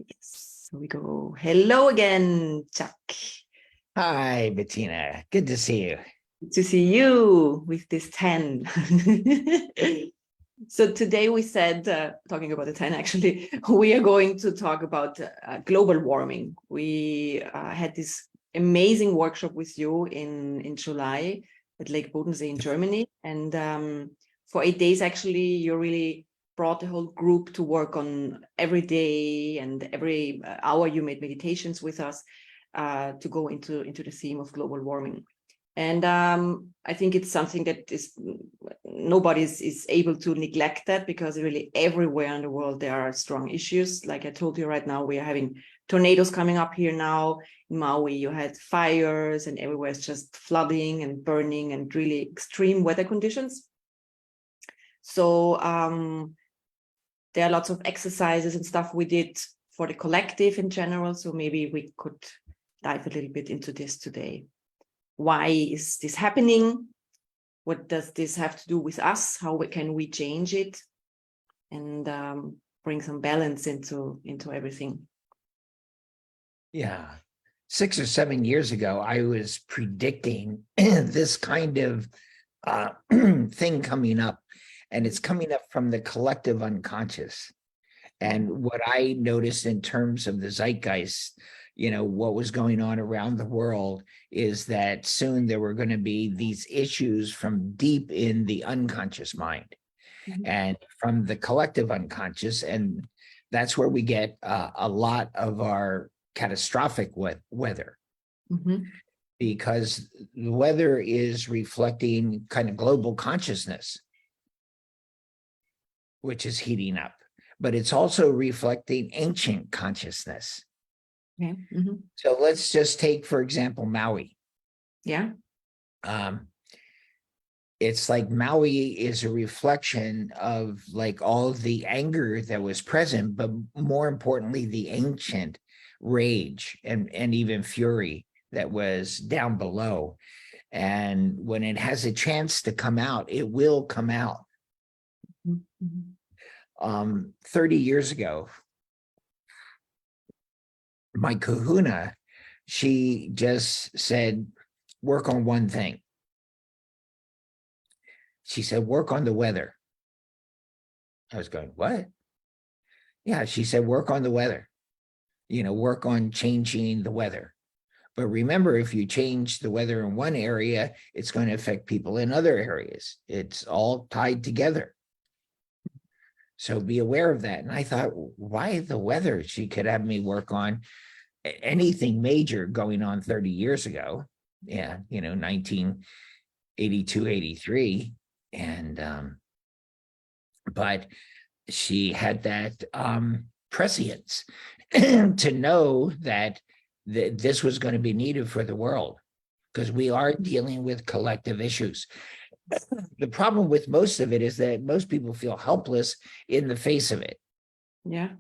Yes, we go. Hello again, Chuck. Hi, Bettina. Good to see you. Good to see you with this 10. So today we said, talking about the 10 actually, we are going to talk about global warming. We had this amazing workshop with you in July at Lake Bodensee in Germany. And for 8 days, actually, you really brought the whole group to work on every day, and every hour you made meditations with us to go into the theme of global warming. And I think it's something that nobody is able to neglect that, because really everywhere in the world there are strong issues. Like I told you, right now we are having tornadoes coming up here now. In Maui, you had fires, and everywhere is just flooding and burning and really extreme weather conditions. So there are lots of exercises and stuff we did for the collective in general. So maybe we could dive a little bit into this today. Why is this happening? What does this have to do with us? How can we change it and bring some balance into everything? Yeah. 6 or 7 years ago, I was predicting this kind of thing coming up, and it's coming up from the collective unconscious. And what I noticed in terms of the zeitgeist, what was going on around the world, is that soon there were going to be these issues from deep in the unconscious mind and from the collective unconscious. And that's where we get a lot of our catastrophic weather, because the weather is reflecting kind of global consciousness, which is heating up, but it's also reflecting ancient consciousness. Okay. So let's just take, for example, Maui. Yeah. It's like Maui is a reflection of like all of the anger that was present, but more importantly, the ancient rage and even fury that was down below. And when it has a chance to come out, it will come out. 30 years ago, my kahuna, she just said, work on one thing. She said, work on the weather. I was going, what? Yeah, she said, work on the weather, work on changing the weather. But remember, if you change the weather in one area, it's going to affect people in other areas. It's all tied together. So be aware of that. And I thought, why the weather? She could have me work on anything major going on 30 years ago. Yeah, 1982, 83. And but she had that prescience to know that this was going to be needed for the world, because we are dealing with collective issues. The problem with most of it is that most people feel helpless in the face of it. Yeah.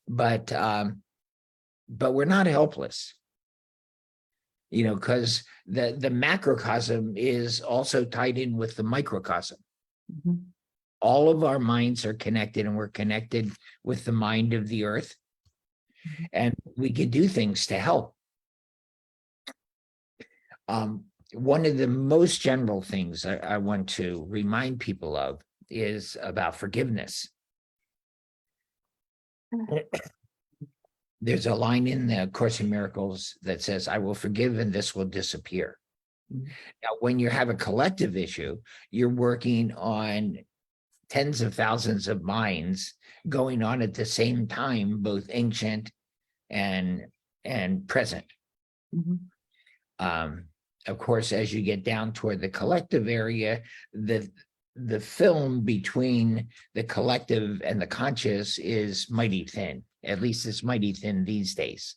But we're not helpless, because the macrocosm is also tied in with the microcosm. All of our minds are connected, and we're connected with the mind of the earth, and we can do things to help. One of the most general things I want to remind people of is about forgiveness. There's a line in the Course in Miracles that says, I will forgive and this will disappear. Now, when you have a collective issue, you're working on tens of thousands of minds going on at the same time, both ancient and present. Of course, as you get down toward the collective area, the film between the collective and the conscious is mighty thin. At least it's mighty thin these days.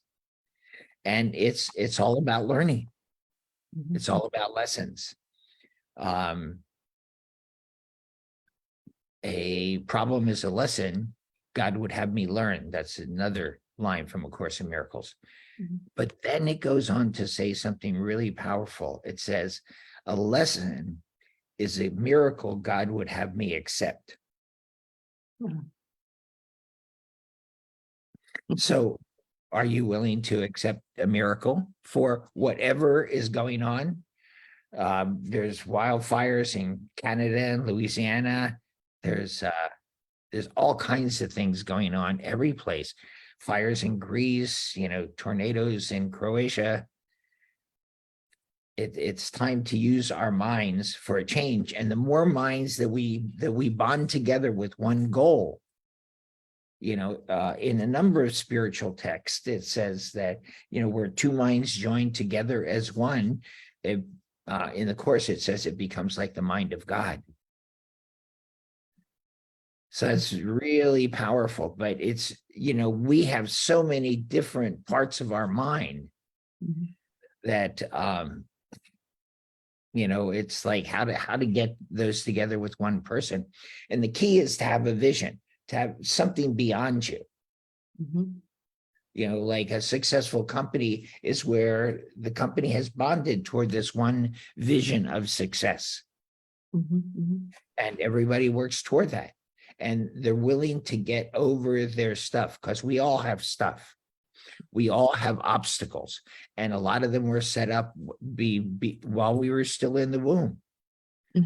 And it's all about learning. It's all about lessons. A problem is a lesson God would have me learn. That's another line from A Course in Miracles. But then it goes on to say something really powerful. It says, a lesson is a miracle God would have me accept. So are you willing to accept a miracle for whatever is going on? There's wildfires in Canada and Louisiana. There's all kinds of things going on every place. Fires in Greece, tornadoes in Croatia. It's time to use our minds for a change. And the more minds that we bond together with one goal, in a number of spiritual texts, it says that, where two minds join together as one, in the Course, it says it becomes like the mind of God. So it's really powerful, but it's, we have so many different parts of our mind that, it's like how to get those together with one person. And the key is to have a vision, to have something beyond you. Like a successful company is where the company has bonded toward this one vision of success. And everybody works toward that. And they're willing to get over their stuff, because we all have stuff. We all have obstacles. And a lot of them were set up while we were still in the womb. I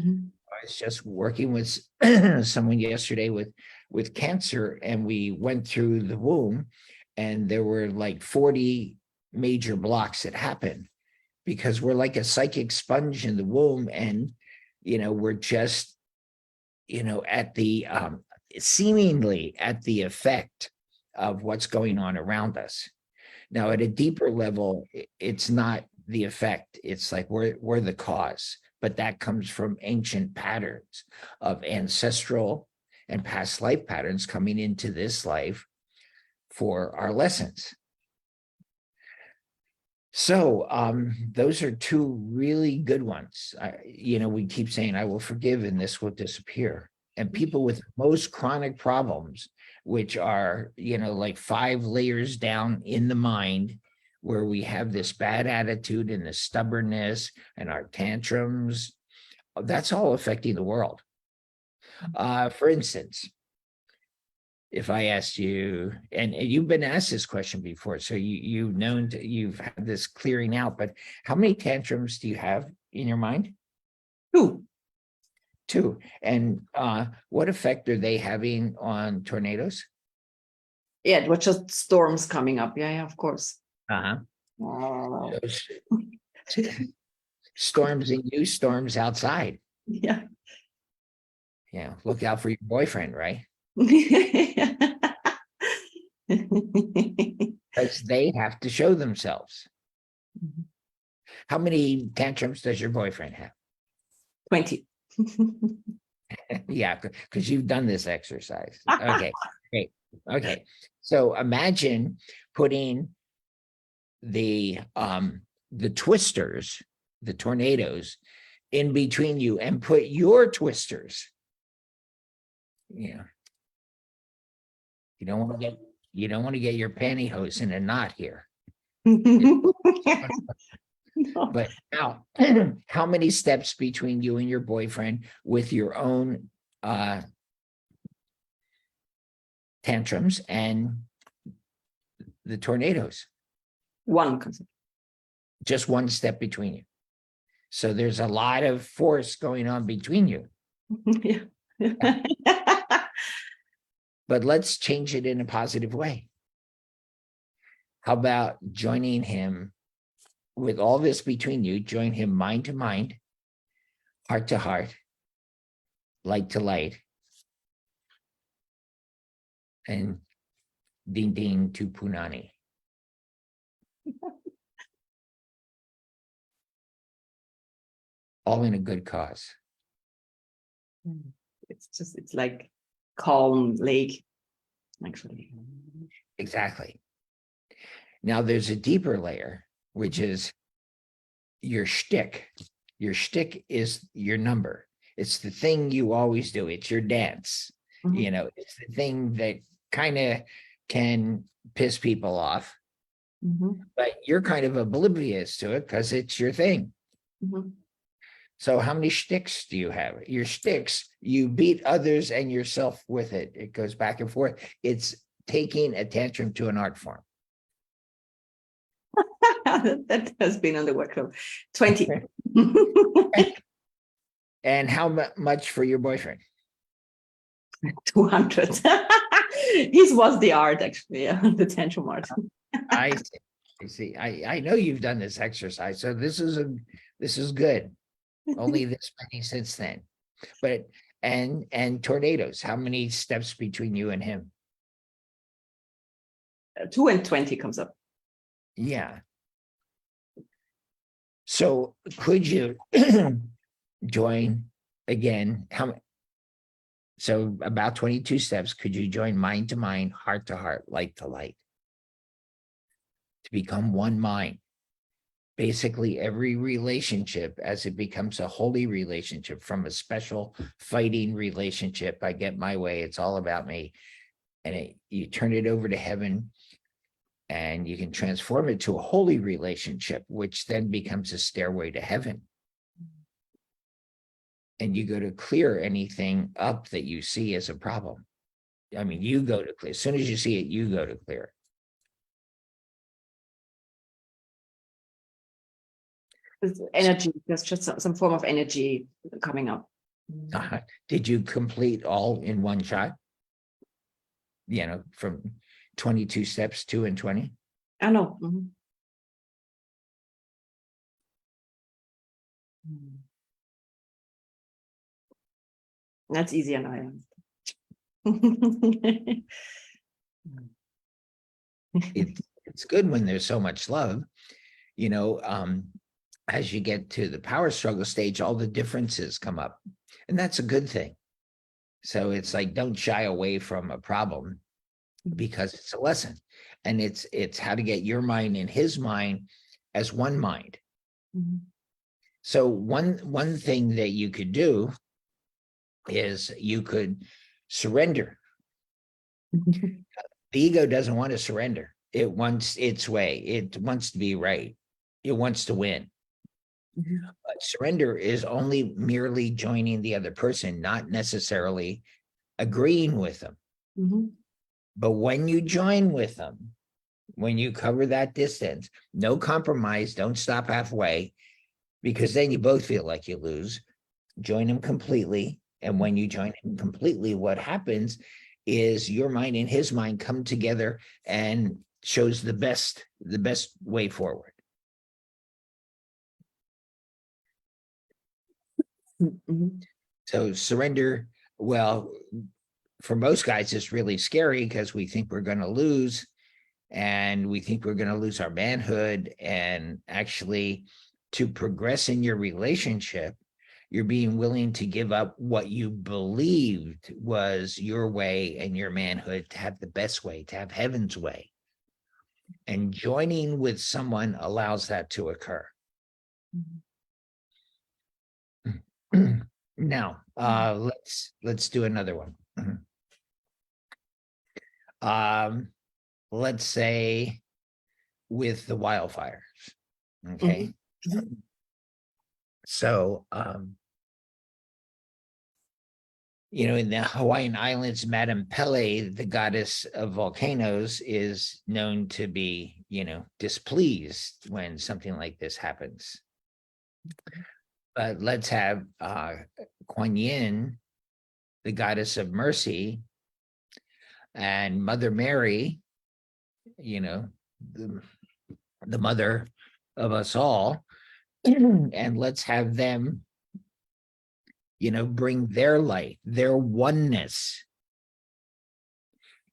was just working with someone yesterday with cancer, and we went through the womb, and there were like 40 major blocks that happened, because we're like a psychic sponge in the womb, and we're just at the seemingly at the effect of what's going on around us. Now, at a deeper level, it's not the effect. It's like we're the cause, but that comes from ancient patterns of ancestral and past life patterns coming into this life for our lessons. So those are two really good ones. We keep saying, I will forgive and this will disappear. And people with most chronic problems, which are, like 5 layers down in the mind, where we have this bad attitude and the stubbornness and our tantrums, that's all affecting the world. For instance, if I asked you, and you've been asked this question before, so you've had this clearing out, but how many tantrums do you have in your mind? 2. 2. And what effect are they having on tornadoes? Yeah, it was just storms coming up. Yeah, of course. Storms in you, storms outside. Yeah. Yeah, look out for your boyfriend, right? Because they have to show themselves. How many tantrums does your boyfriend have? 20. Yeah, because you've done this exercise. Okay, great. Okay, so imagine putting the twisters, the tornadoes, in between you, and put your twisters. Yeah. You don't want to get your pantyhose in a knot here. But now, how many steps between you and your boyfriend with your own tantrums and the tornadoes? 1. Just 1 step between you. So there's a lot of force going on between you. Yeah. But let's change it in a positive way. How about joining him with all this between you? Join him mind to mind, heart to heart, light to light, and ding ding to punani. All in a good cause. It's like calm lake, actually. Exactly. Now there's a deeper layer, which is your shtick. Your shtick is your number. It's the thing you always do. It's your dance. It's the thing that kind of can piss people off, but you're kind of oblivious to it because it's your thing. So how many shticks do you have? Your shticks, you beat others and yourself with it. It goes back and forth. It's taking a tantrum to an art form? That has been on the workshop. 20. And how much for your boyfriend? 200. His was the art, actually, yeah, the tantrum art. I see. I see. I know you've done this exercise, so this is good. Only this many since then. But and tornadoes, how many steps between you and him? 2 and 20 comes up. Yeah. So could you join again? So about 22 steps, could you join mind to mind, heart to heart, light to light, to become one mind? Basically, every relationship, as it becomes a holy relationship, from a special fighting relationship, I get my way, it's all about me, and you turn it over to heaven, and you can transform it to a holy relationship, which then becomes a stairway to heaven. And you go to clear anything up that you see as a problem. I mean, you go to clear. As soon as you see it, you go to clear. It's energy, there's just some form of energy coming up. Did you complete all in one shot? You know, from 22 steps, 2 and 20? I know. That's easier now. It's good when there's so much love, you know. As you get to the power struggle stage, all the differences come up, and that's a good thing. So it's like, don't shy away from a problem, because it's a lesson, and it's how to get your mind and his mind as one mind. So one thing that you could do is you could surrender. The ego doesn't want to surrender. It wants its way. It wants to be right. It wants to win. But surrender is only merely joining the other person, not necessarily agreeing with them. But when you join with them, when you cover that distance, no compromise, don't stop halfway, because then you both feel like you lose. Join them completely. And when you join him completely, what happens is your mind and his mind come together and shows the best way forward. So surrender, well, for most guys, it's really scary because we think we're going to lose, and we think we're going to lose our manhood. And actually, to progress in your relationship, you're being willing to give up what you believed was your way and your manhood, to have the best way, to have heaven's way. And joining with someone allows that to occur. Now, let's do another one. Let's say with the wildfires. Okay. So, you know, in the Hawaiian Islands, Madame Pele, the goddess of volcanoes, is known to be, you know, displeased when something like this happens. But let's have Kuan Yin, the goddess of mercy, and Mother Mary, you know, the mother of us all, and let's have them, you know, bring their light, their oneness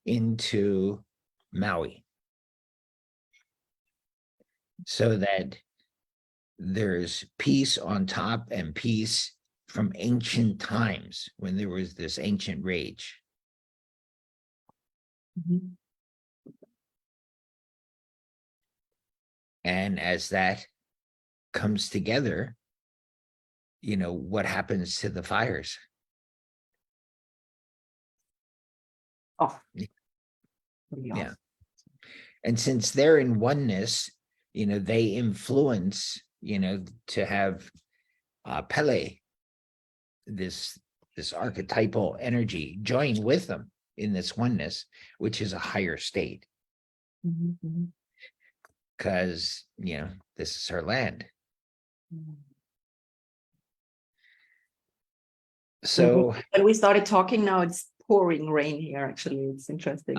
into Maui, so that there's peace on top and peace from ancient times when there was this ancient rage. And as that comes together, you know, what happens to the fires? Oh, yeah. And since they're in oneness, you know, they influence, you know, to have Pele, this archetypal energy, join with them. in this oneness, which is a higher state, because, this is her land. So when we started talking now, it's pouring rain here. Actually, it's interesting.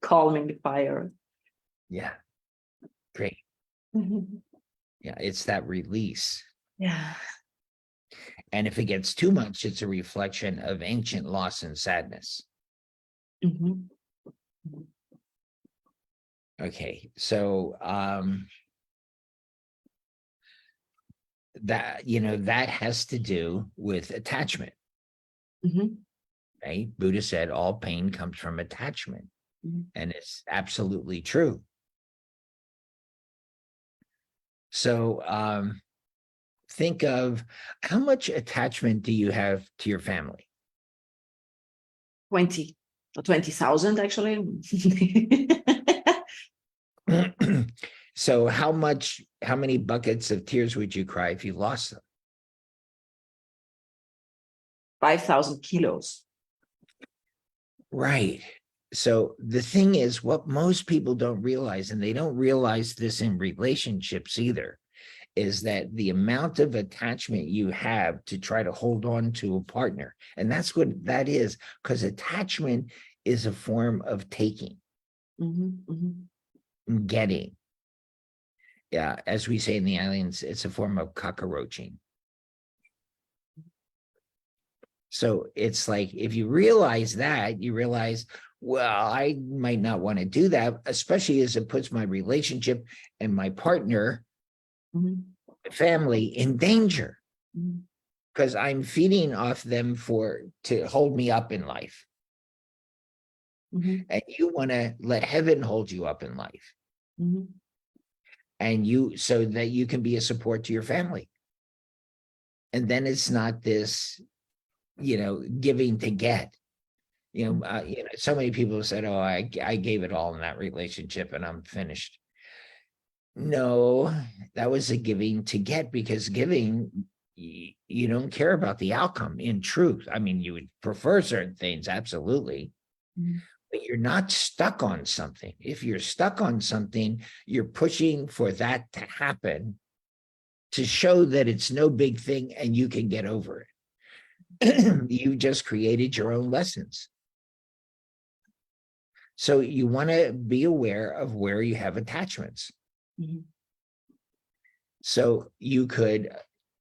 Calming the fire. Yeah, great. Yeah, it's that release. Yeah. And if it gets too much, it's a reflection of ancient loss and sadness. Okay, so that has to do with attachment. Right? Buddha said all pain comes from attachment, and it's absolutely true. So think of how much attachment do you have to your family? 20 or 20,000 actually. So how many buckets of tears would you cry if you lost them? 5,000 kilos. Right. So the thing is, what most people don't realize, and they don't realize this in relationships either, is that the amount of attachment you have to try to hold on to a partner, and that's what that is, because attachment is a form of taking, getting. Yeah, as we say in the islands, it's a form of cockroaching. So it's like, if you realize that, you realize, well, I might not want to do that, especially as it puts my relationship and my partner, family in danger, because I'm feeding off them to hold me up in life. And you want to let heaven hold you up in life. And so that you can be a support to your family. And then it's not this, giving to get. So many people have said, "Oh, I gave it all in that relationship, and I'm finished." No, that was a giving to get, because giving, you don't care about the outcome. In truth, I mean, you would prefer certain things, absolutely, but you're not stuck on something. If you're stuck on something, you're pushing for that to happen to show that it's no big thing and you can get over it. You just created your own lessons. So you want to be aware of where you have attachments. So you could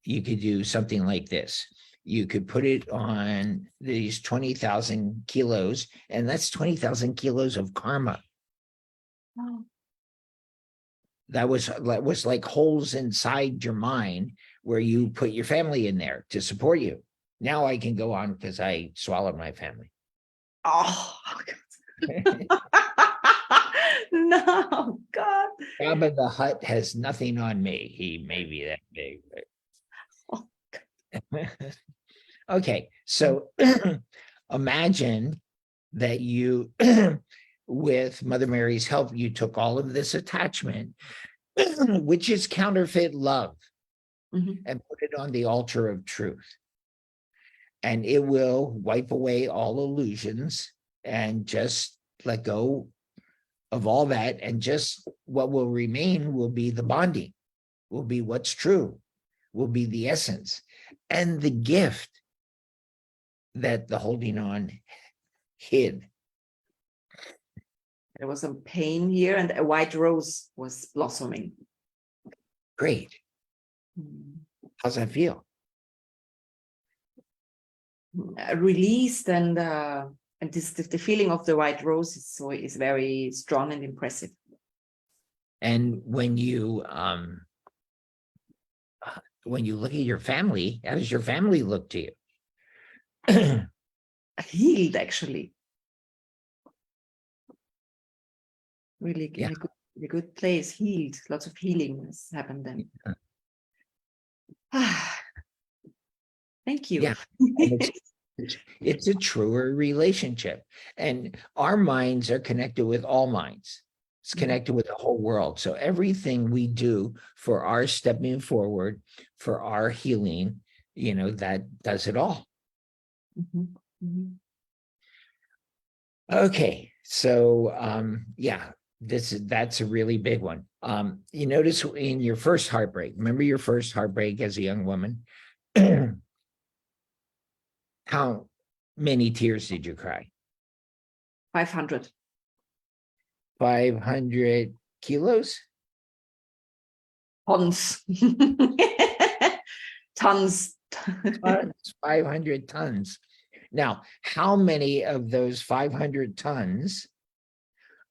do something like this. You could put it on these 20,000 kilos, and that's 20,000 kilos of karma. Wow. That was like holes inside your mind where you put your family in there to support you. Now I can go on because I swallowed my family. Oh, no, God. Jabba the Hutt has nothing on me. He may be that big. But... Okay, so imagine that you, with Mother Mary's help, you took all of this attachment, which is counterfeit love, and put it on the altar of truth. And it will wipe away all illusions and just let go of all that. And just what will remain will be the bonding, will be what's true, will be the essence, and the gift that the holding on hid. There was some pain here, and a white rose was blossoming. Great. How's that feel? Released, and the feeling of the white rose is very strong and impressive. And when you look at your family, how does your family look to you? Healed, actually. Really, Yeah. in a good place, healed. Lots of healing has happened then. Thank you. Yeah. It's a truer relationship. And our minds are connected with all minds. It's connected with the whole world. So everything we do for our stepping forward, for our healing, that does it all. Okay, so yeah, that's a really big one. You notice in your first heartbreak, remember your first heartbreak as a young woman? How many tears did you cry? 500 500 kilos? tons. Tons. Tons, 500 tons. Now, how many of those 500 tons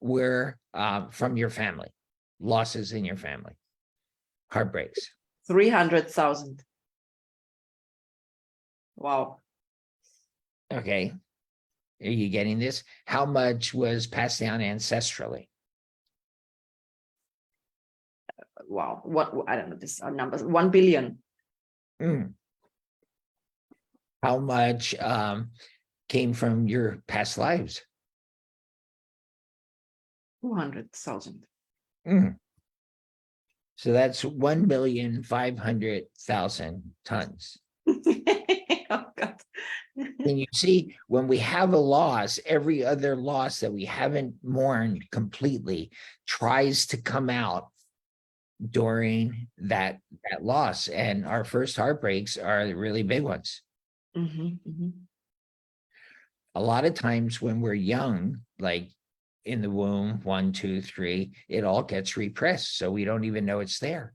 were from your family? Losses in your family, heartbreaks. 300,000. Wow. Okay. Are you getting this? How much was passed down ancestrally? Wow. What, I don't know, these are numbers. 1 billion. Mm. How much came from your past lives? 200,000. Mm. So that's 1,500,000 tons. Oh God. And you see, when we have a loss, every other loss that we haven't mourned completely tries to come out during that loss. And our first heartbreaks are the really big ones. Mhm, mhm. A lot of times when we're young, like in the womb, 1, 2, 3, it all gets repressed. So we don't even know it's there.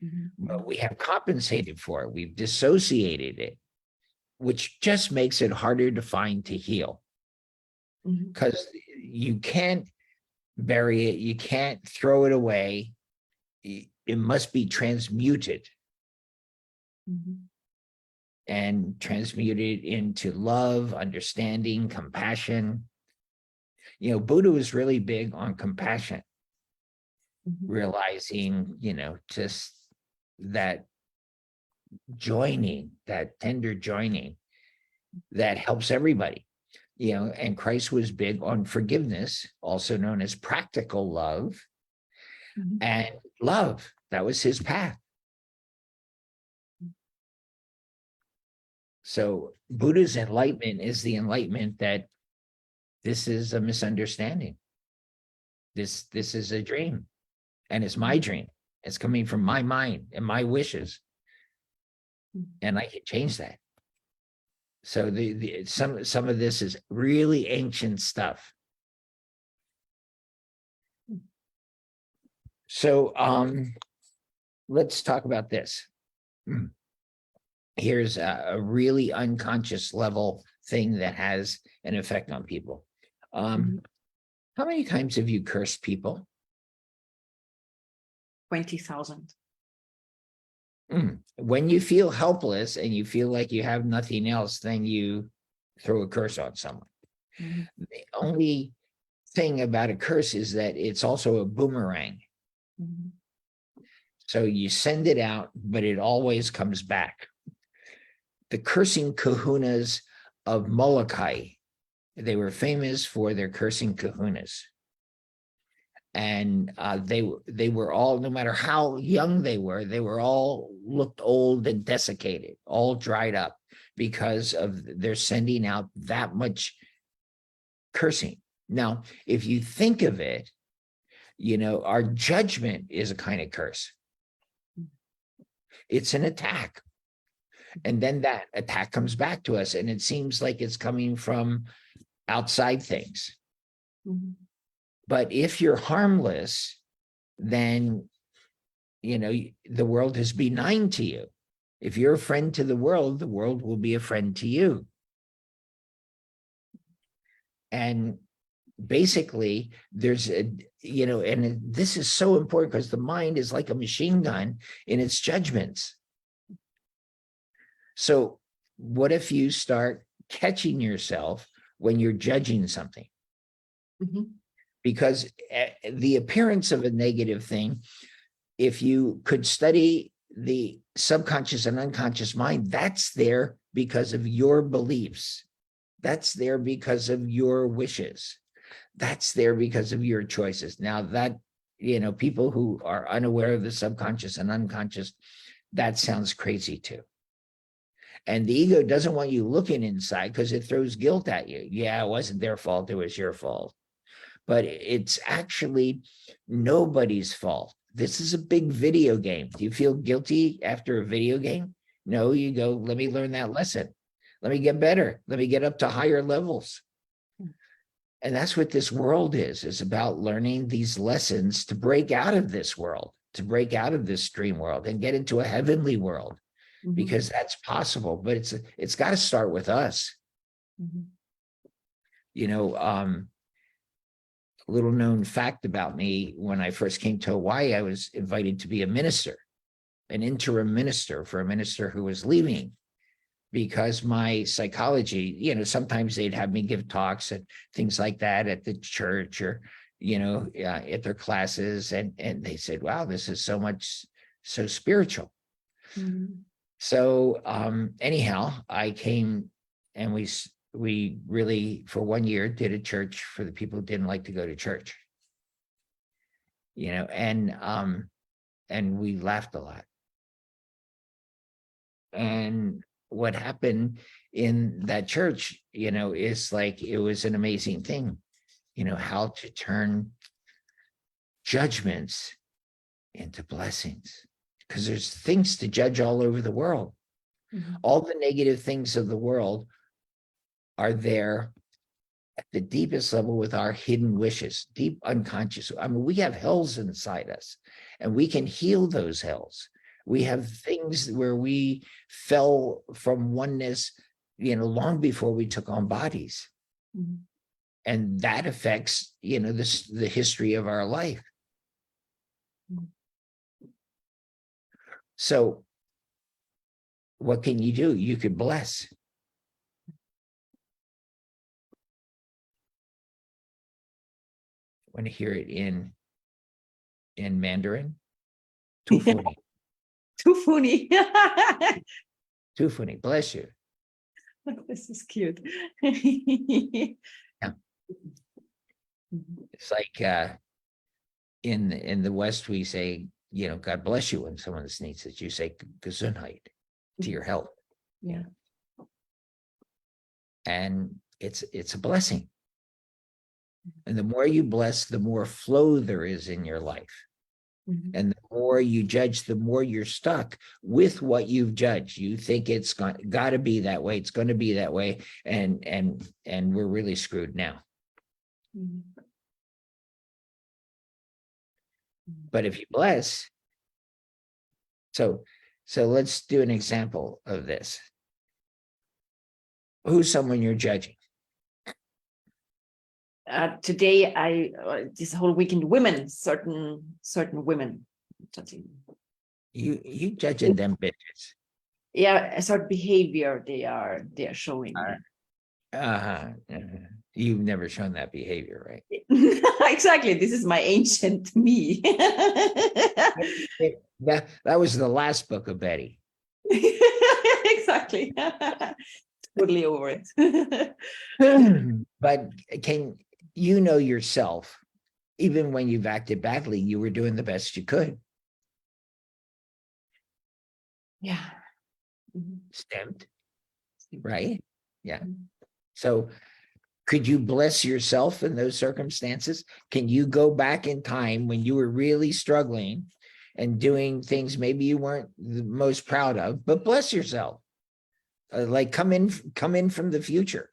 Mhm, But we have compensated for it. We've dissociated it, which just makes it harder to find to heal. mhm, Because you can't bury it, you can't throw it away. It must be transmuted mhm. and transmuted into love, understanding, compassion. You know, Buddha was really big on compassion, Mhm. realizing, just that joining, that tender joining that helps everybody. And Christ was big on forgiveness, also known as practical love, Mhm. and love. That was his path. So Buddha's enlightenment is the enlightenment that this is a misunderstanding. This is a dream, and it's my dream. It's coming from my mind and my wishes, and I can change that. So some of this is really ancient stuff. So let's talk about this. Here's a really unconscious level thing that has an effect on people. Mhm. How many times have you cursed people? 20,000. When you feel helpless and you feel like you have nothing else, then you throw a curse on someone. Mhm. The only thing about a curse is that it's also a boomerang. Mhm. So you send it out, but it always comes back. The cursing kahunas of Molokai, they were famous for their cursing kahunas. And they were all, no matter how young they were all looked old and desiccated, all dried up because of they're sending out that much cursing. Now, if you think of it, our judgment is a kind of curse. It's an attack. And then that attack comes back to us, and it seems like it's coming from outside things. Mhm. But if you're harmless, then the world is benign to you. If you're a friend to the world will be a friend to you. And basically there's and this is so important because the mind is like a machine gun in its judgments. So what if you start catching yourself when you're judging something? Mhm. Because the appearance of a negative thing, if you could study the subconscious and unconscious mind, that's there because of your beliefs. That's there because of your wishes. That's there because of your choices. Now that, people who are unaware of the subconscious and unconscious, that sounds crazy too. And the ego doesn't want you looking inside because it throws guilt at you. Yeah, it wasn't their fault, it was your fault. But it's actually nobody's fault. This is a big video game. Do you feel guilty after a video game? No, you go, let me learn that lesson. Let me get better. Let me get up to higher levels. And that's what this world is about learning these lessons to break out of this world, to break out of this dream world and get into a heavenly world, because that's possible. But it's got to start with us. You know, little known fact about me, when I first came to Hawaii, I was invited to be a minister, an interim minister for a minister who was leaving, because my psychology, you know, sometimes they'd have me give talks and things like that at the church or, you know, at their classes. And they said, wow, this is so spiritual. So anyhow, I came and we really, for 1 year, did a church for the people who didn't like to go to church, you know, and we laughed a lot. And what happened in that church, you know, is like, it was an amazing thing, you know, how to turn judgments into blessings, because there's things to judge all over the world. All the negative things of the world are there at the deepest level with our hidden wishes, deep unconscious. I mean, we have hells inside us, and we can heal those hells. We have things where we fell from oneness, you know, long before we took on bodies. And that affects, you know, the history of our life. So what can you do? You could bless. Want to hear it in Mandarin? Too funny. Too funny. Too funny. Bless you. This is cute. Yeah. It's like in the West, we say, you know, God bless you when someone sneezes. You say Gesundheit to your health. Yeah. And it's a blessing. And the more you bless, the more flow there is in your life. And the more you judge, the more you're stuck with what you've judged. You think it's got to be that way. It's going to be that way. And we're really screwed now. But if you bless, so let's do an example of this. Who's someone you're judging? Today, this whole weekend, women, certain women. You judging them bitches. Yeah, a certain behavior they are showing. You've never shown that behavior, right? Exactly. This is my ancient me. That was the last book of Betty. Exactly. Totally over it. But can you know yourself, even when you've acted badly, you were doing the best you could. Yeah. Stamped, right? Yeah. So could you bless yourself in those circumstances? Can you go back in time when you were really struggling and doing things maybe you weren't the most proud of, but bless yourself? Like come in from the future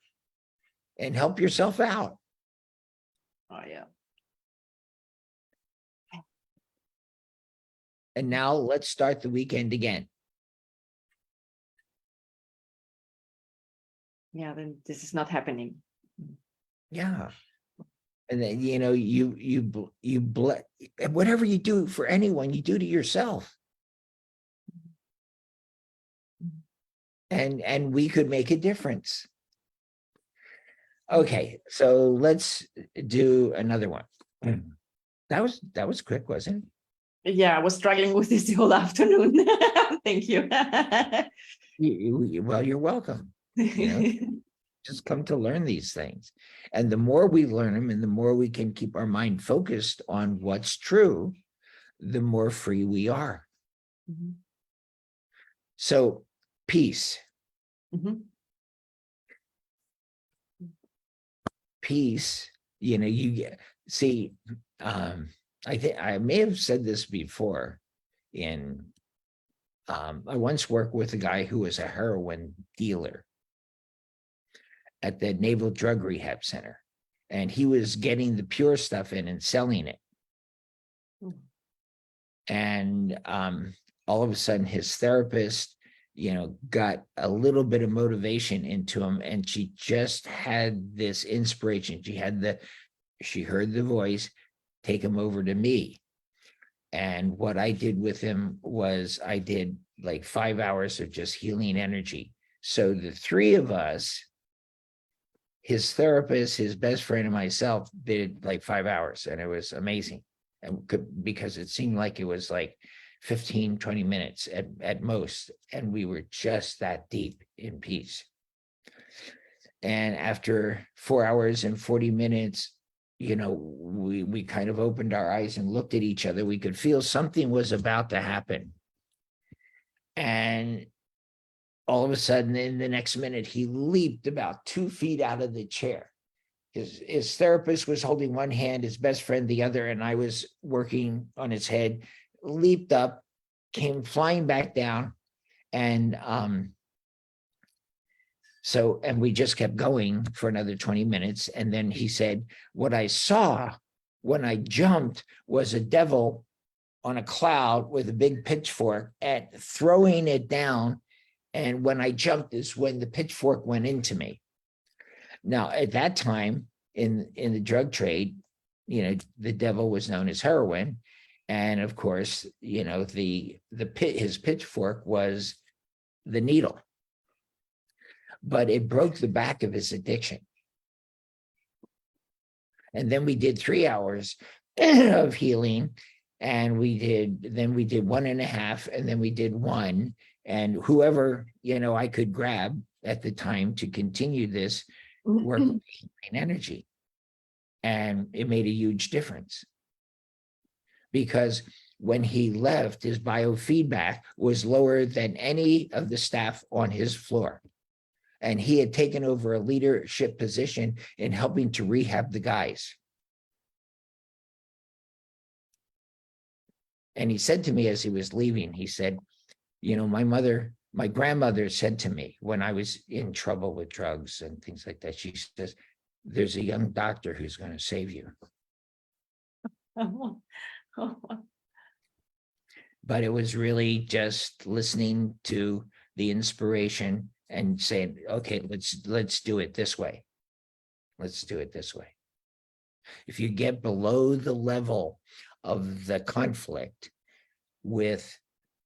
and help yourself out. Oh, yeah. And now let's start the weekend again. Yeah, then this is not happening. Yeah. And then, you know, you bless, whatever you do for anyone, you do to yourself. And we could make a difference. Okay, so let's do another one. That was quick, wasn't it? Yeah, I was struggling with this the whole afternoon. Thank you. Well, you're welcome. You know, just come to learn these things. And the more we learn them and the more we can keep our mind focused on what's true, the more free we are. So peace. Mhm. Peace, you see, I think I may have said this before in I once worked with a guy who was a heroin dealer at the Naval Drug Rehab Center, and he was getting the pure stuff in and selling it. Mm. And all of a sudden his therapist, got a little bit of motivation into him, and she just had this inspiration. She heard the voice, take him over to me. And what I did with him was I did like 5 hours of just healing energy. So the three of us, his therapist, his best friend, and myself, did like 5 hours, and it was amazing. And because it seemed like it was like 15, 20 minutes at most. And we were just that deep in peace. And after 4 hours and 40 minutes, we kind of opened our eyes and looked at each other. We could feel something was about to happen. And all of a sudden, in the next minute, he leaped about 2 feet out of the chair. His therapist was holding one hand, his best friend the other, and I was working on his head, leaped up, came flying back down. And and we just kept going for another 20 minutes. And then he said, what I saw when I jumped was a devil on a cloud with a big pitchfork and throwing it down. And when I jumped is when the pitchfork went into me. Now, at that time in the drug trade, the devil was known as heroin. And of course, his pitchfork was the needle. But it broke the back of his addiction. And then we did 3 hours of healing, and we did 1.5, and then we did 1. And whoever, I could grab at the time to continue this work with healing energy. And it made a huge difference. Because when he left, his biofeedback was lower than any of the staff on his floor. And he had taken over a leadership position in helping to rehab the guys. And he said to me as he was leaving, he said, my grandmother said to me when I was in trouble with drugs and things like that, she says, there's a young doctor who's going to save you. But it was really just listening to the inspiration and saying, okay, let's do it this way. Let's do it this way. If you get below the level of the conflict with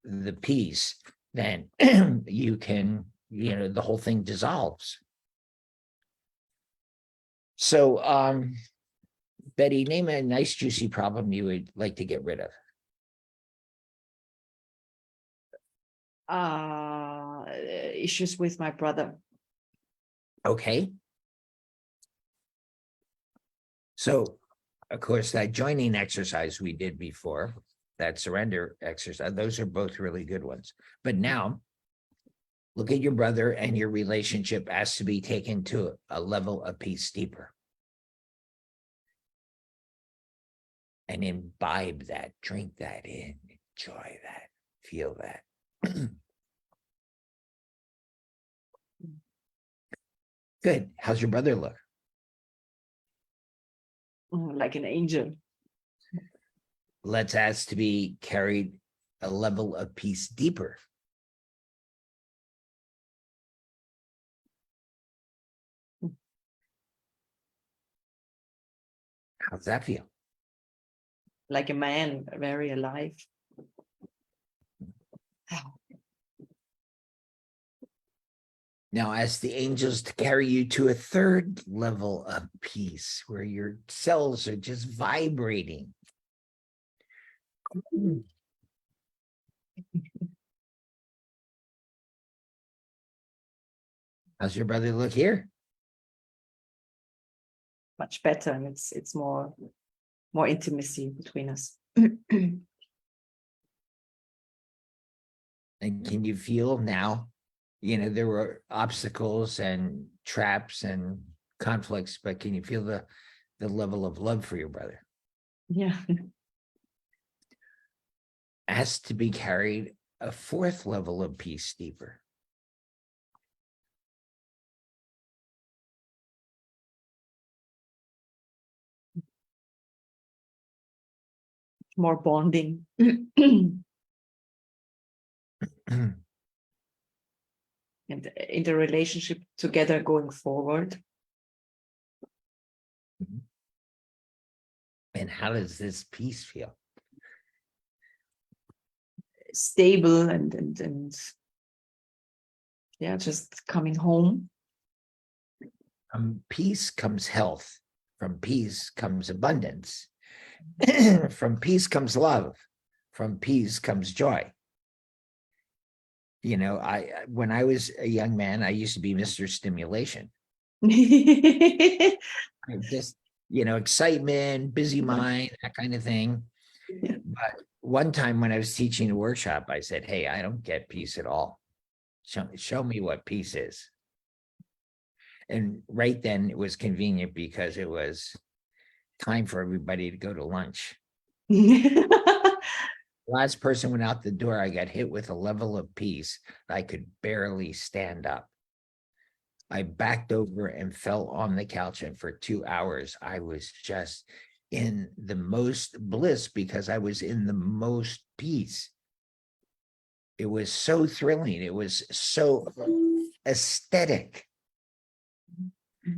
the peace, then you can, the whole thing dissolves. So, Betty, name a nice juicy problem you would like to get rid of. Issues with my brother. Okay. So, of course, that joining exercise we did before, that surrender exercise, those are both really good ones. But now, look at your brother, and your relationship has to be taken to a level of peace deeper. And imbibe that, drink that in, enjoy that, feel that. Good. How's your brother look? Like an angel. Let's ask to be carried a level of peace deeper. How's that feel? Like a man, very alive. Now, ask the angels to carry you to a third level of peace where your cells are just vibrating. How's your brother look here? Much better, and it's more intimacy between us. And can you feel now there were obstacles and traps and conflicts, but can you feel the level of love for your brother? Yeah. Asked to be carried a fourth level of peace deeper. More bonding. And in the relationship together going forward. And how does this peace feel? Stable and yeah, just coming home. From peace comes health. From peace comes abundance. From peace comes love. From peace comes joy. When I was a young man, I used to be Mr. Stimulation. Just, excitement, busy mind, that kind of thing. Yeah. But one time when I was teaching a workshop, I said, hey, I don't get peace at all. Show me what peace is. And right then it was convenient because it was time for everybody to go to lunch. Last person went out the door, I got hit with a level of peace. I could barely stand up. I backed over and fell on the couch, and for 2 hours, I was just in the most bliss because I was in the most peace. It was so thrilling. It was so aesthetic.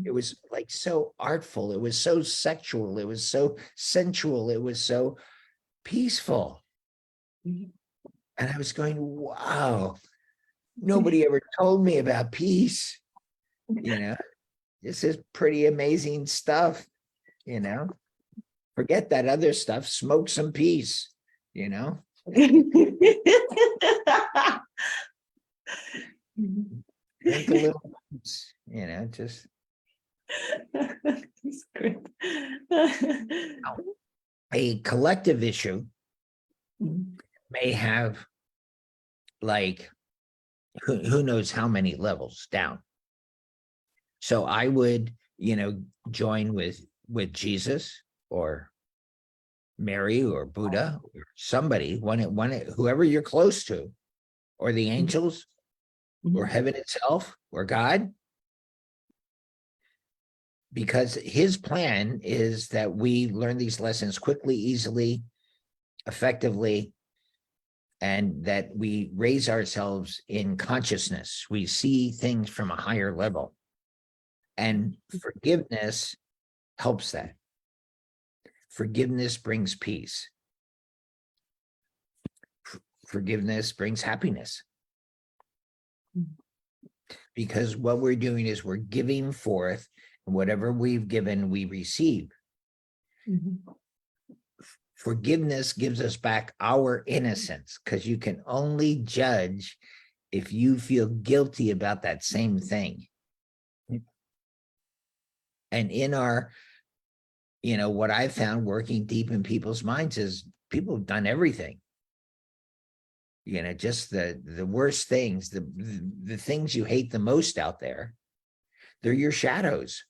It was like so artful. It was so sexual. It was so sensual. It was so peaceful. And I was going, wow, nobody ever told me about peace. This is pretty amazing stuff. Forget that other stuff, smoke some peace, Drink a little peace, just. That's great. A collective issue may have like who knows how many levels down. So I would, join with Jesus or Mary or Buddha or somebody, whoever you're close to, or the angels, or heaven itself, or God. Because his plan is that we learn these lessons quickly, easily, effectively, and that we raise ourselves in consciousness. We see things from a higher level. And forgiveness helps that. Forgiveness brings peace. Forgiveness brings happiness. Because what we're doing is we're giving forth, and whatever we've given, we receive. Forgiveness gives us back our innocence, because you can only judge if you feel guilty about that same thing. And in our, what I've found working deep in people's minds is people have done everything. Just the worst things, the things you hate the most out there, they're your shadows.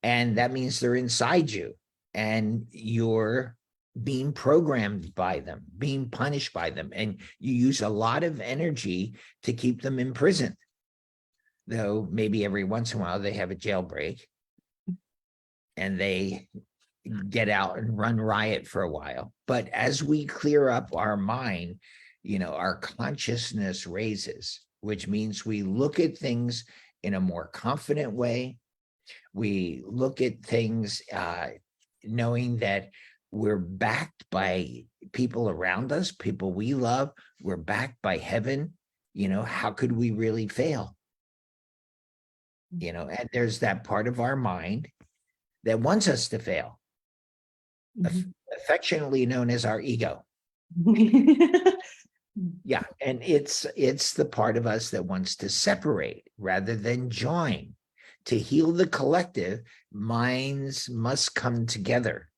And that means they're inside you, and you're being programmed by them, being punished by them. And you use a lot of energy to keep them imprisoned. Though maybe every once in a while they have a jailbreak and they get out and run riot for a while. But as we clear up our mind, our consciousness raises, which means we look at things in a more confident way. We look at things knowing that we're backed by people around us, people we love. We're backed by heaven. How could we really fail? And there's that part of our mind that wants us to fail, affectionately known as our ego. Yeah, and it's the part of us that wants to separate rather than join. To heal the collective, minds must come together.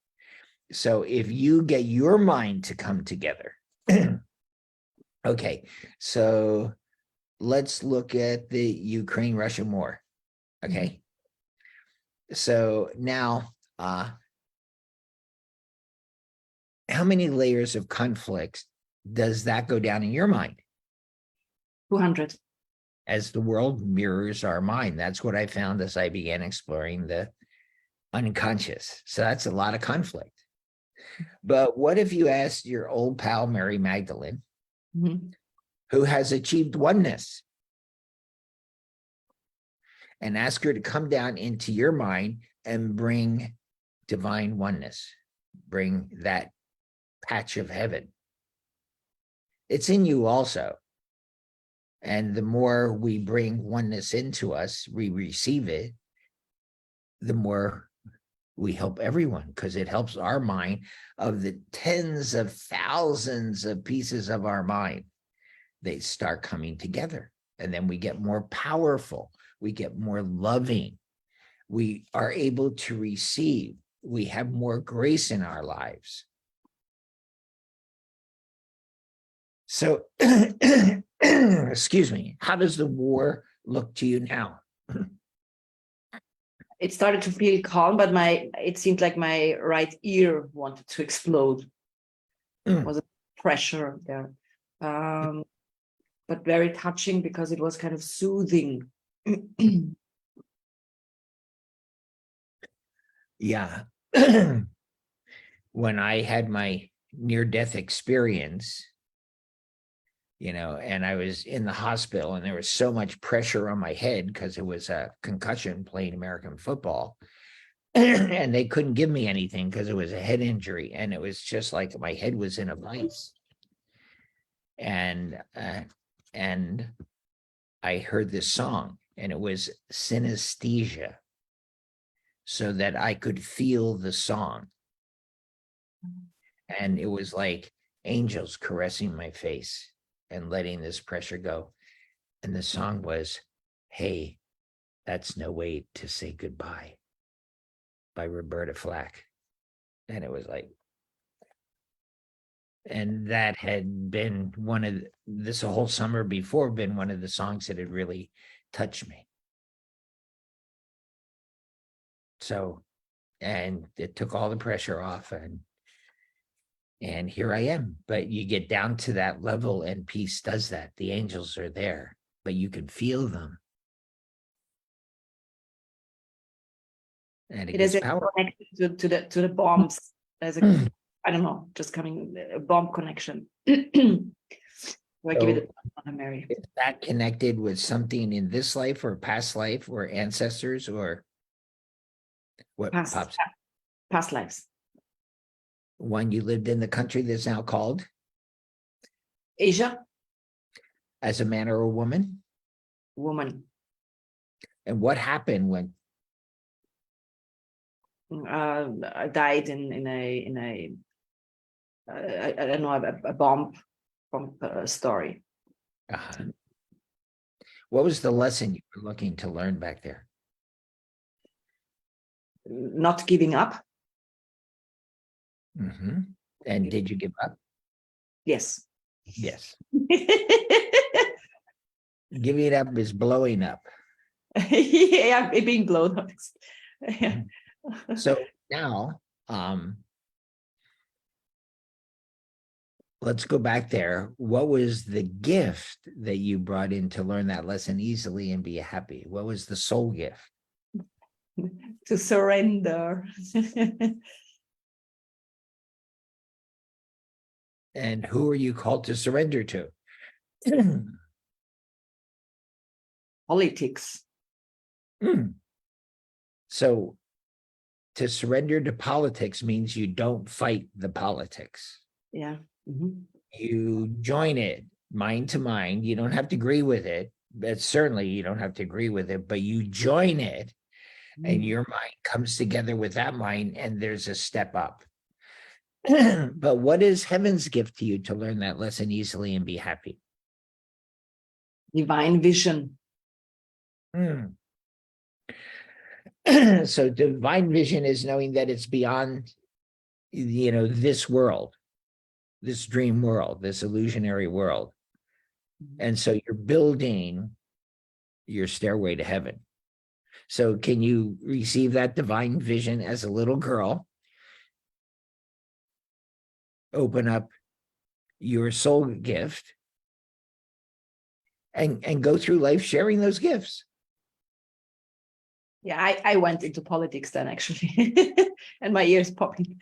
So if you get your mind to come together, okay, so let's look at the Ukraine-Russia war. Okay. So now, how many layers of conflicts does that go down in your mind? 200. As the world mirrors our mind. That's what I found as I began exploring the unconscious. So that's a lot of conflict. But what if you asked your old pal, Mary Magdalene, who has achieved oneness, and ask her to come down into your mind and bring divine oneness, bring that patch of heaven. It's in you also. And the more we bring oneness into us, we receive it, the more we help everyone, because it helps our mind. Of the tens of thousands of pieces of our mind, they start coming together. And then we get more powerful. We get more loving. We are able to receive. We have more grace in our lives. So, excuse me, how does the war look to you now? It started to feel calm, but it seemed like my right ear wanted to explode. There was a pressure there. But very touching because it was kind of soothing. Yeah. When I had my near-death experience, and I was in the hospital and there was so much pressure on my head because it was a concussion playing American football. And they couldn't give me anything because it was a head injury. And it was just like my head was in a vice. And I heard this song, and it was synesthesia, so that I could feel the song. And it was like angels caressing my face and letting this pressure go. And the song was, "Hey, That's No Way to Say Goodbye" by Roberta Flack. And it was like, and that had been one of this whole summer before, been one of the songs that had really touched me. So, and it took all the pressure off, and here I am. But you get down to that level, and peace does that. The angels are there, but you can feel them. And it is gets power. connected to the bombs. There's a I don't know, just coming a bomb connection. I give it a Mary. Is that connected with something in this life or past life or ancestors or what pops? Past lives. One, you lived in the country that's now called Asia. As a man or a woman? Woman. And what happened when? I died in a I don't know, a bomb story. What was the lesson you were looking to learn back there? Not giving up. And did you give up? Yes. Yes. Giving up is blowing up. Yeah, being blown up. Yeah. So now, let's go back there. What was the gift that you brought in to learn that lesson easily and be happy? What was the soul gift? To surrender. And who are you called to surrender to? Politics. So to surrender to politics means you don't fight the politics. Yeah. You join it mind to mind. You don't have to agree with it, but certainly you don't have to agree with it, but you join it and your mind comes together with that mind, and there's a step up. But what is heaven's gift to you to learn that lesson easily and be happy? Divine vision. So divine vision is knowing that it's beyond, this world, this dream world, this illusionary world, And so you're building your stairway to heaven. So can you receive that divine vision as a little girl? Open up your soul gift and go through life sharing those gifts. Yeah, I went into politics then actually, and my ears popping.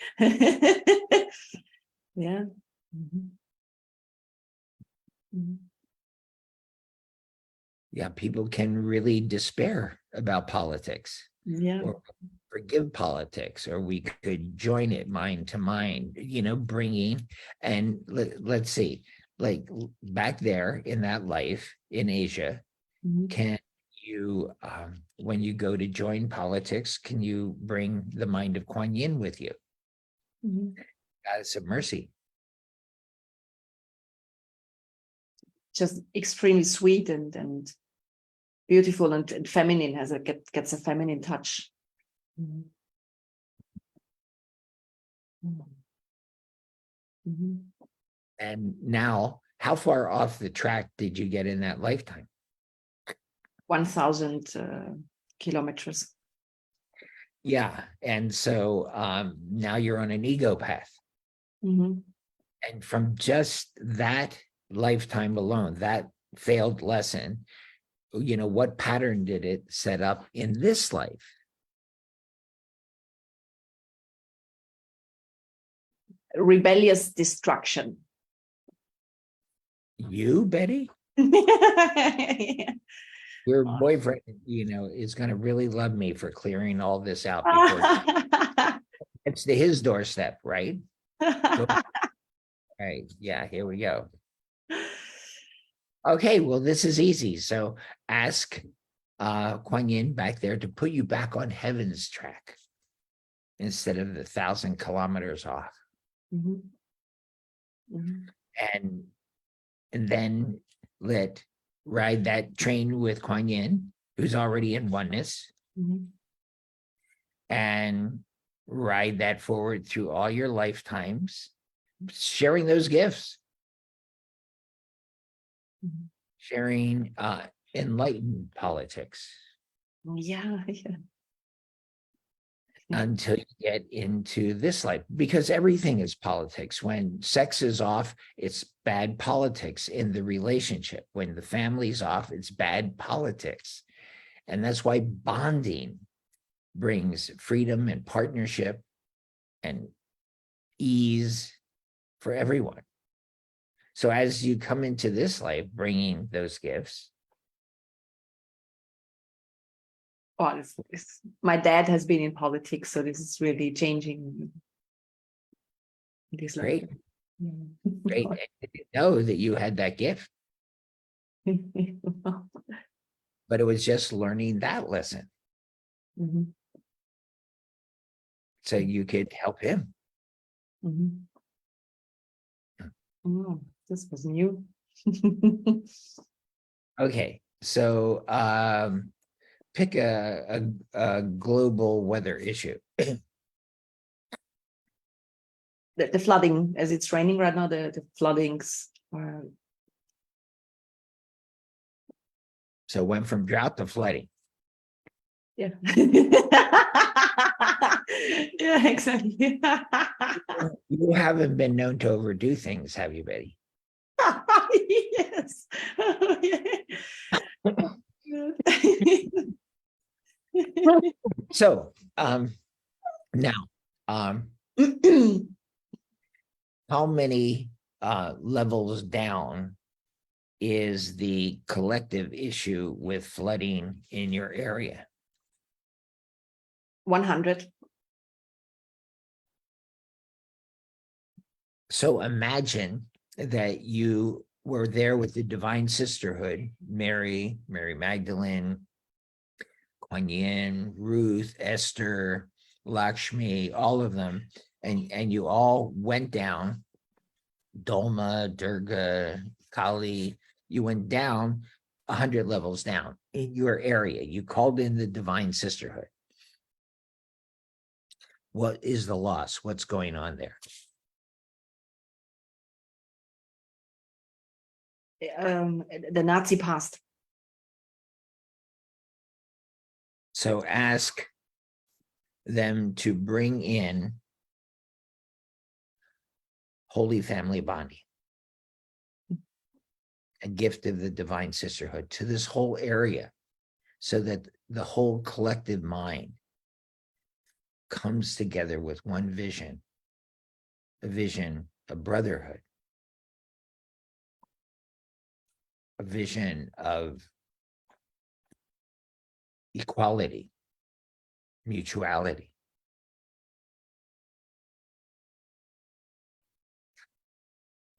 Yeah. Mhm. Mhm. Yeah, people can really despair about politics Yeah. or forgive politics, or we could join it mind to mind, bringing, and let's see, like back there in that life in Asia, Mhm. can you, when you go to join politics, can you bring the mind of Kuan Yin with you? Mhm. Goddess of mercy. Just extremely sweet and beautiful and feminine, gets a feminine touch. Mhm. Mhm. And now, how far off the track did you get in that lifetime? 1,000 kilometers. Yeah. And so now you're on an ego path. Mhm. And from just that lifetime alone, that failed lesson, what pattern did it set up in this life? Rebellious destruction. You, Betty? Yeah. Your boyfriend, is going to really love me for clearing all this out before it's to his doorstep, right? Go. Right. Yeah, here we go. Okay, well, this is easy. So ask Kuan Yin back there to put you back on heaven's track instead of the 1,000 kilometers off. Mhm. Mhm. And then let ride that train with Kuan Yin, who's already in oneness, Mhm. and ride that forward through all your lifetimes, sharing those gifts, Mhm. sharing enlightened politics Yeah, yeah. until you get into this life, because everything is politics. When sex is off, it's bad politics in the relationship. When the family's off, it's bad politics. And that's why bonding brings freedom and partnership and ease for everyone. So as you come into this life bringing those gifts. Well, my dad has been in politics, so this is really changing this life. Great. Great. I didn't know that you had that gift, but it was just learning that lesson Mhm. so you could help him. Mhm. Oh, this was new. Okay. So pick a global weather issue. The flooding, as it's raining right now, the floodings. So went from drought to flooding. Yeah. Yeah, exactly. You haven't been known to overdo things, have you, Betty? Yes. So now how many levels down is the collective issue with flooding in your area? 100. So imagine that you were there with the divine sisterhood, Mary Magdalene, Kuan Yin, Ruth, Esther, Lakshmi, all of them, and you all went down, Dolma, Durga, Kali, you went down 100 levels down in your area. You called in the divine sisterhood. What is the loss? What's going on there? the Nazi past. So ask them to bring in Holy Family Bonding, a gift of the divine sisterhood, to this whole area, so that the whole collective mind comes together with one vision, a vision of brotherhood, a vision of equality, mutuality.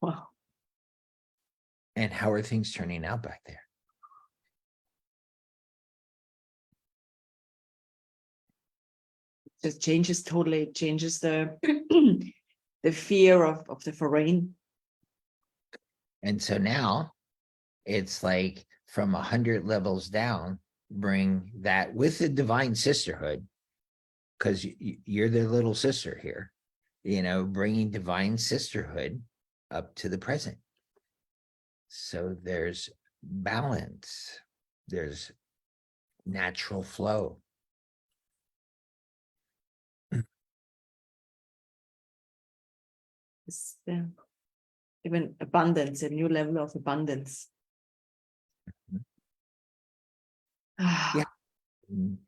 Wow. And how are things turning out back there? Just changes totally, changes the the fear of the foreign. And so now it's like from 100 levels down, bring that with the divine sisterhood, because you're the little sister here, bringing divine sisterhood up to the present. So there's balance, there's natural flow. It's even abundance, a new level of abundance. Yeah.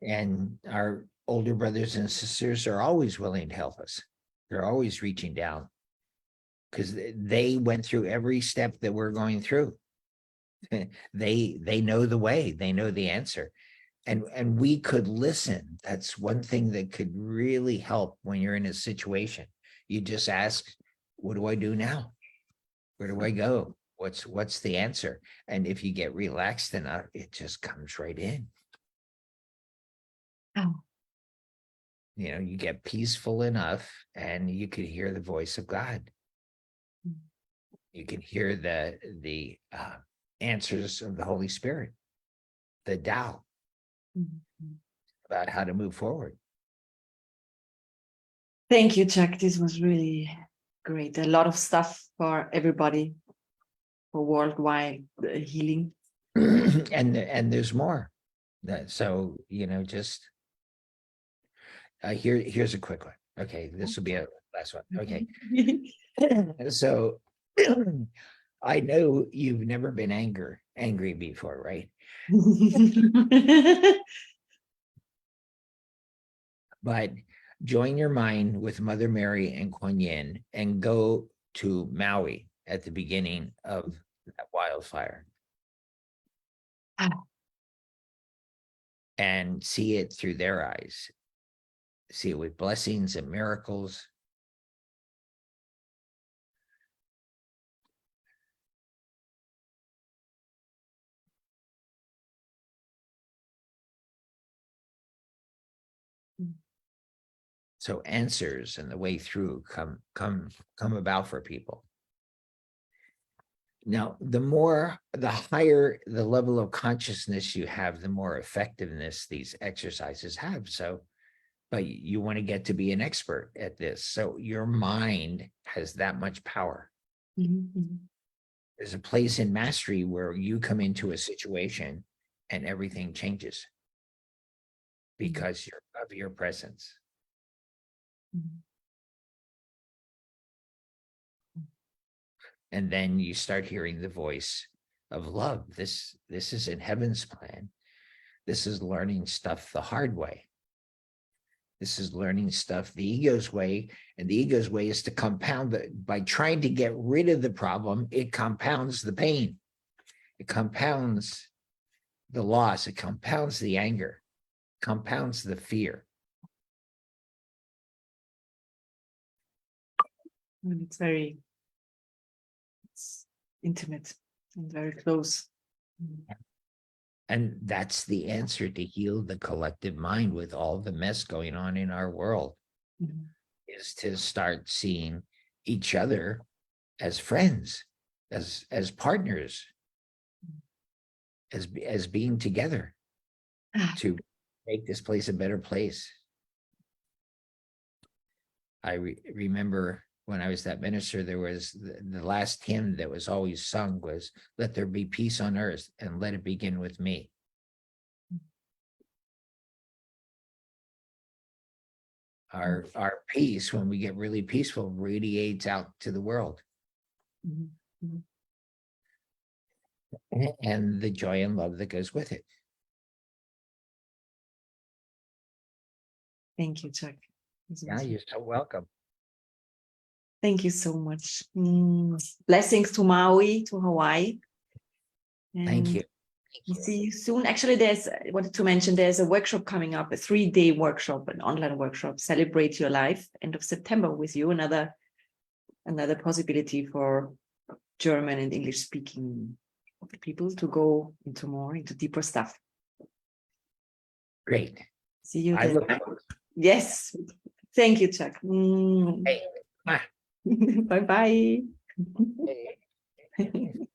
And our older brothers and sisters are always willing to help us. They're always reaching down because they went through every step that we're going through. They know the way, they know the answer. And we could listen. That's one thing that could really help when you're in a situation. You just ask, what do I do now? Where do I go? What's the answer? And if you get relaxed enough, it just comes right in. Oh. You get peaceful enough and you could hear the voice of God. You can hear the answers of the Holy Spirit, the Tao, about how to move forward. Thank you, Chuck. This was really great. A lot of stuff for everybody, for worldwide healing. and there's more. So just here's a quick one. Okay, this will be a last one. Okay. So I know you've never been angry before, right? But join your mind with Mother Mary and Kuan Yin and go to Maui at the beginning of that wildfire and see it through their eyes. See it with blessings and miracles. So answers and the way through come about for people. Now, the higher the level of consciousness you have, the more effectiveness these exercises have. So, but you want to get to be an expert at this. So your mind has that much power. There's a place in mastery where you come into a situation and everything changes because of your presence. And then you start hearing the voice of love. This isn't heaven's plan. This is learning stuff the hard way. This is learning stuff the ego's way. And the ego's way is to compound it. By trying to get rid of the problem, it compounds the pain. It compounds the loss. It compounds the anger, compounds the fear. And it's intimate and very close. And that's the answer to heal the collective mind with all the mess going on in our world, is to start seeing each other as friends, as partners, as being together to make this place a better place. I remember when I was that minister, there was the last hymn that was always sung was, "Let there be peace on earth and let it begin with me." Our peace, when we get really peaceful, radiates out to the world. Mhm. Mhm. And the joy and love that goes with it. Thank you, Chuck. This Yeah, was- you're so welcome. Thank you so much. Blessings to Maui, to Hawaii. Thank And you. we'll see you soon. Actually, I wanted to mention there's a workshop coming up, a 3-day workshop, an online workshop, Celebrate Your Life, end of September with you. Another possibility for German and English speaking people to go into deeper stuff. Great. See you I then. look forward. Yes. Thank you, Chuck. Hey, bye. Bye-bye. Hey.